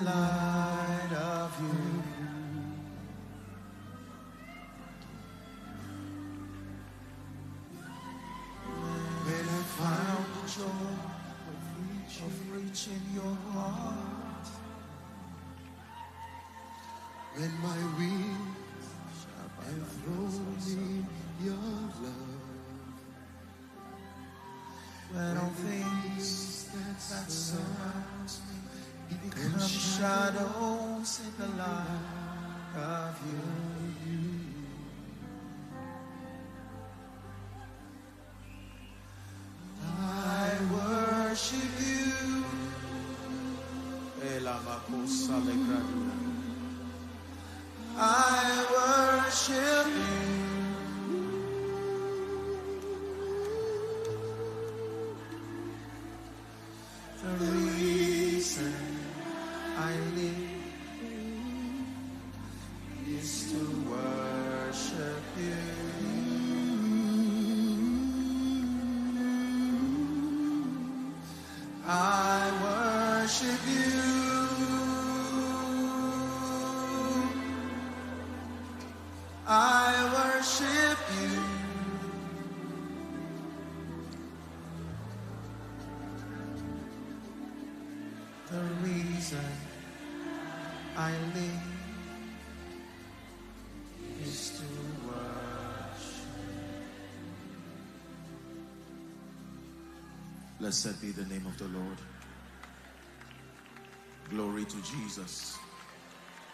light of you. When I found the joy of reaching your heart, when my wings have thrown me your love, when all things that surround me become shadows in the light of you. I worship you. I worship you. The reason I live is to worship you. I worship you. I worship you. The reason I live is to worship. Blessed be the name of the Lord. Glory to Jesus.